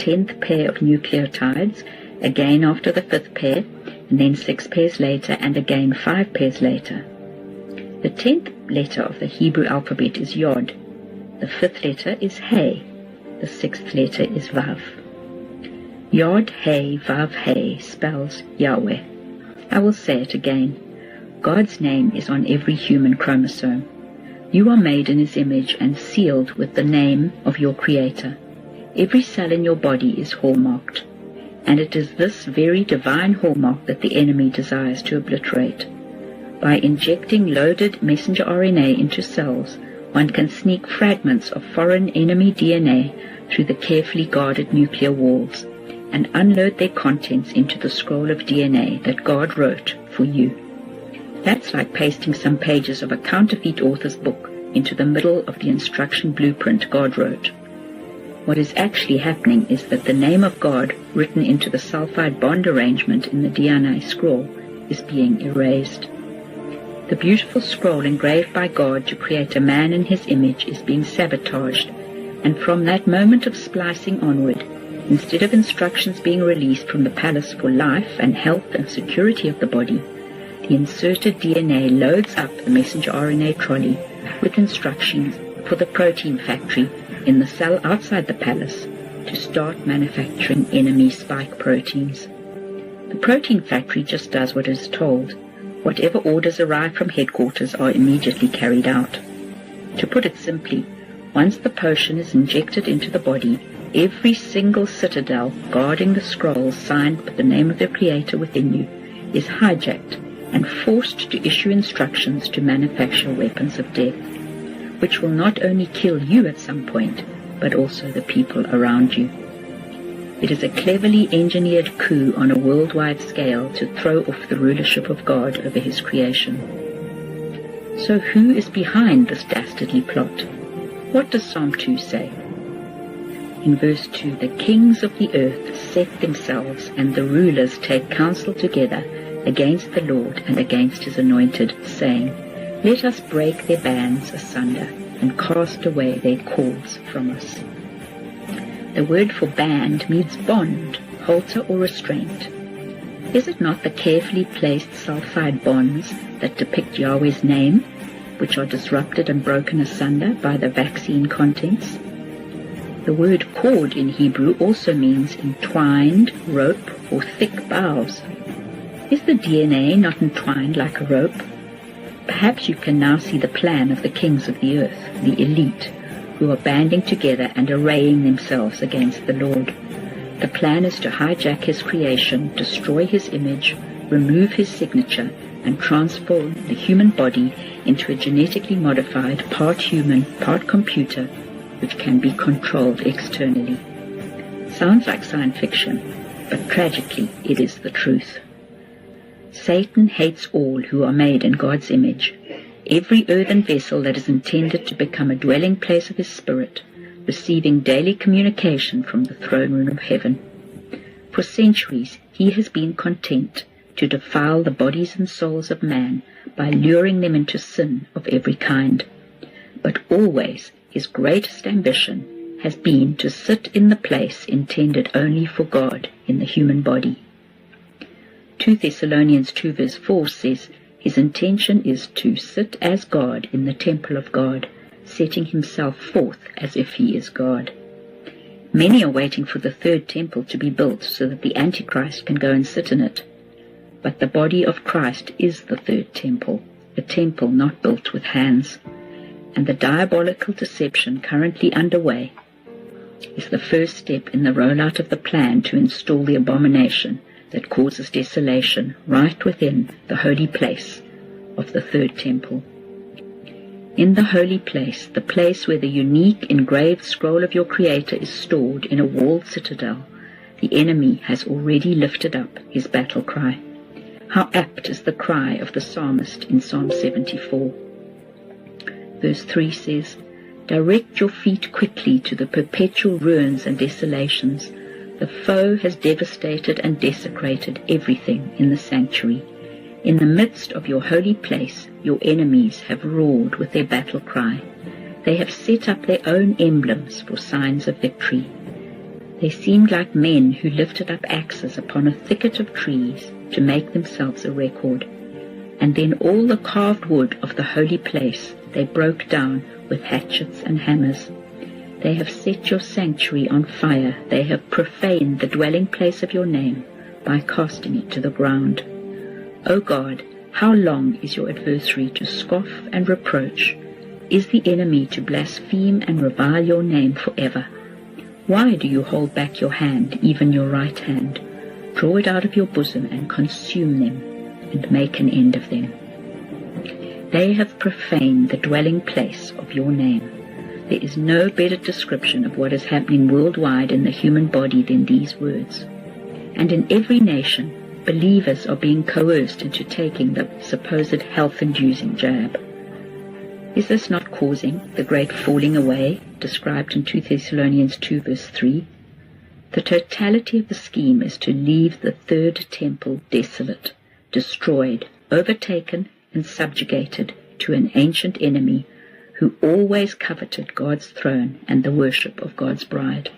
10th pair of nucleotides, again after the 5th pair, and then 6 pairs later, and again 5 pairs later. The 10th letter of the Hebrew alphabet is Yod. The 5th letter is Hey. The 6th letter is Vav. Yod, Hey, Vav, Hey spells Yahweh. I will say it again. God's name is on every human chromosome. You are made in His image and sealed with the name of your Creator. Every cell in your body is hallmarked, and it is this very divine hallmark that the enemy desires to obliterate. By injecting loaded messenger RNA into cells, one can sneak fragments of foreign enemy DNA through the carefully guarded nuclear walls and unload their contents into the scroll of DNA that God wrote for you. That's like pasting some pages of a counterfeit author's book into the middle of the instruction blueprint God wrote. What is actually happening is that the name of God written into the sulfide bond arrangement in the DNA scroll is being erased. The beautiful scroll engraved by God to create a man in His image is being sabotaged, and from that moment of splicing onward, instead of instructions being released from the palace for life and health and security of the body, the inserted DNA loads up the messenger RNA trolley with instructions for the protein factory in the cell outside the palace to start manufacturing enemy spike proteins. The protein factory just does what it is told. Whatever orders arrive from headquarters are immediately carried out. To put it simply, once the potion is injected into the body, every single citadel guarding the scrolls signed with the name of the Creator within you is hijacked and forced to issue instructions to manufacture weapons of death, which will not only kill you at some point, but also the people around you. It is a cleverly engineered coup on a worldwide scale to throw off the rulership of God over His creation. So who is behind this dastardly plot? What does Psalm 2 say? In verse 2, the kings of the earth set themselves, and the rulers take counsel together against the Lord and against His anointed, saying, Let us break their bands asunder and cast away their cords from us. The word for band means bond, halter or restraint. Is it not the carefully placed sulfide bonds that depict Yahweh's name, which are disrupted and broken asunder by the vaccine contents? The word cord in Hebrew also means entwined, rope, or thick boughs. Is the DNA not entwined like a rope? Perhaps you can now see the plan of the kings of the earth, the elite, who are banding together and arraying themselves against the Lord. The plan is to hijack His creation, destroy His image, remove His signature, and transform the human body into a genetically modified, part human, part computer, which can be controlled externally. Sounds like science fiction, but tragically it is the truth. Satan hates all who are made in God's image. Every earthen vessel that is intended to become a dwelling place of His Spirit, receiving daily communication from the throne room of heaven. For centuries He has been content to defile the bodies and souls of man by luring them into sin of every kind. But always His greatest ambition has been to sit in the place intended only for God in the human body. 2 Thessalonians 2 verse 4 says, His intention is to sit as God in the temple of God, setting Himself forth as if He is God. Many are waiting for the third temple to be built so that the Antichrist can go and sit in it. But the body of Christ is the third temple, a temple not built with hands. And the diabolical deception currently underway is the first step in the rollout of the plan to install the abomination that causes desolation right within the holy place of the third temple. In the holy place, the place where the unique engraved scroll of your Creator is stored in a walled citadel, the enemy has already lifted up his battle cry. How apt is the cry of the psalmist in Psalm 74. Verse 3 says, Direct your feet quickly to the perpetual ruins and desolations. The foe has devastated and desecrated everything in the sanctuary. In the midst of your holy place, your enemies have roared with their battle cry. They have set up their own emblems for signs of victory. They seemed like men who lifted up axes upon a thicket of trees to make themselves a record, and then all the carved wood of the holy place they broke down with hatchets and hammers. They have set your sanctuary on fire. They have profaned the dwelling place of your name by casting it to the ground. O God, how long is your adversary to scoff and reproach? Is the enemy to blaspheme and revile your name forever? Why do you hold back your hand, even your right hand? Draw it out of your bosom and consume them, and make an end of them. They have profaned the dwelling place of your name. There is no better description of what is happening worldwide in the human body than these words. And in every nation, believers are being coerced into taking the supposed health-inducing jab. Is this not causing the great falling away described in 2 Thessalonians 2 verse 3? The totality of the scheme is to leave the third temple desolate, destroyed, overtaken, and subjugated to an ancient enemy who always coveted God's throne and the worship of God's bride.